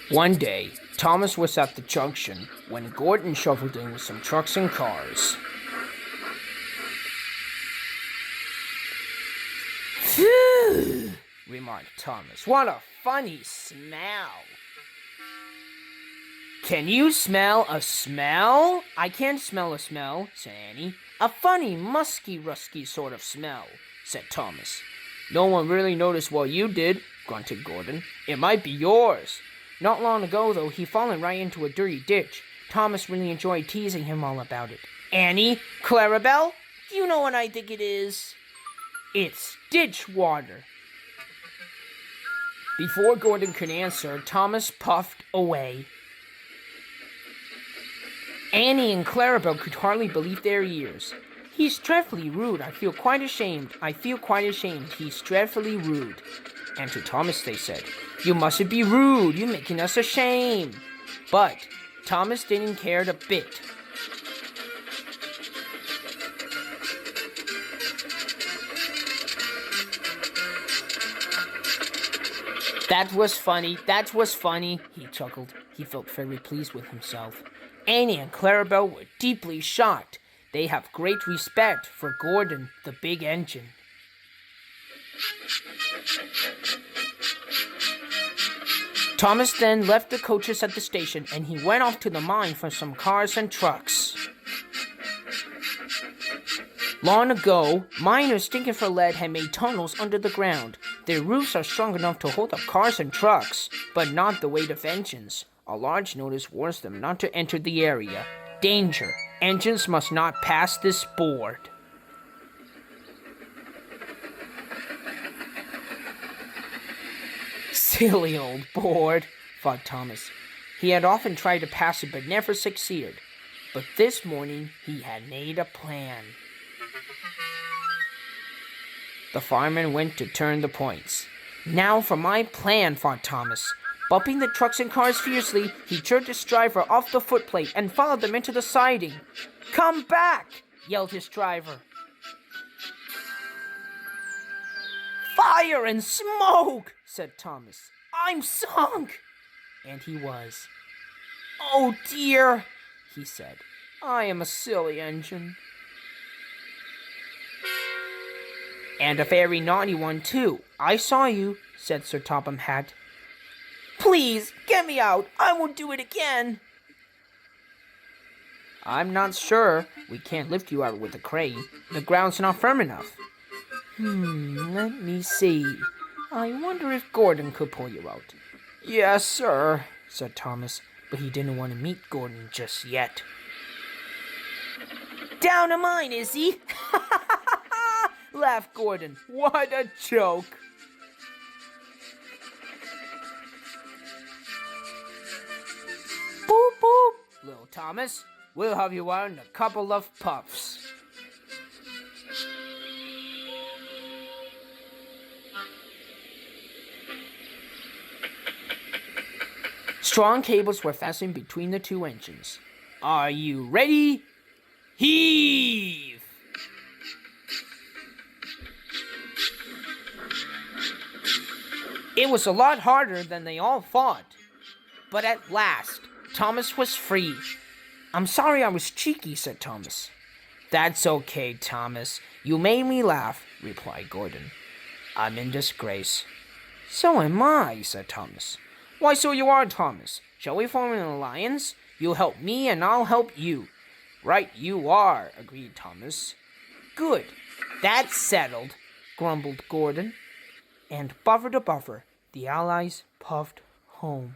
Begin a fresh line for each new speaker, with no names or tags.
One day, Thomas was at the junction when Gordon shuffled in with some trucks and cars. "Phew," remarked Thomas. "What a funny smell." "Can you smell a smell?" "I can't smell a smell," said Annie. "A funny, musky-rusky sort of smell," said Thomas. "No one really noticed what you did," grunted Gordon. "It might be yours." Not long ago, though, he fallen right into a dirty ditch. Thomas really enjoyed teasing him all about it. "Annie, Clarabelle, do you know what I think it is?" "It's ditch water." Before Gordon could answer, Thomas puffed away. Annie and Clarabelle could hardly believe their ears. "He's dreadfully rude. I feel quite ashamed. He's dreadfully rude." And to Thomas they said, "You mustn't be rude. You're making us ashamed." But Thomas didn't care a bit. That was funny, he chuckled. He felt very pleased with himself. Annie and Clarabelle were deeply shocked. They have great respect for Gordon, the big engine. Thomas then left the coaches at the station and he went off to the mine for some cars and trucks. Long ago, miners digging for lead had made tunnels under the ground. Their roofs are strong enough to hold up cars and trucks, but not the weight of engines. A large notice warns them not to enter the area. Danger! Engines must not pass this board. Silly old board, thought Thomas. He had often tried to pass it but never succeeded. But this morning he had made a plan. The fireman went to turn the points. Now for my plan, thought Thomas. Bumping the trucks and cars fiercely, he jerked his driver off the footplate and followed them into the siding. "Come back!" yelled his driver. "Fire and smoke!" said Thomas. "I'm sunk!" And he was. "Oh dear," he said. "I am a silly engine." "And a very naughty one, too. I saw you," said Sir Topham Hatt. "Please, get me out. I won't do it again." "I'm not sure. We can't lift you out with a crane. The ground's not firm enough." Let me see. I wonder if Gordon could pull you out." "Yes, sir," said Thomas, but he didn't want to meet Gordon just yet. "Down a mine, is he?" laughed Gordon. "What a joke." "Boop, boop, little Thomas. We'll have you out in a couple of puffs." Strong cables were fastened between the two engines. "Are you ready? Heave!" It was a lot harder than they all thought. But at last, Thomas was free. "I'm sorry I was cheeky," said Thomas. "That's okay, Thomas. You made me laugh," replied Gordon. "I'm in disgrace." "So am I," said Thomas. "Why, so you are, Thomas. Shall we form an alliance? You'll help me and I'll help you." "Right you are," agreed Thomas. "Good. That's settled," grumbled Gordon. And buffer to buffer, the Allies puffed home.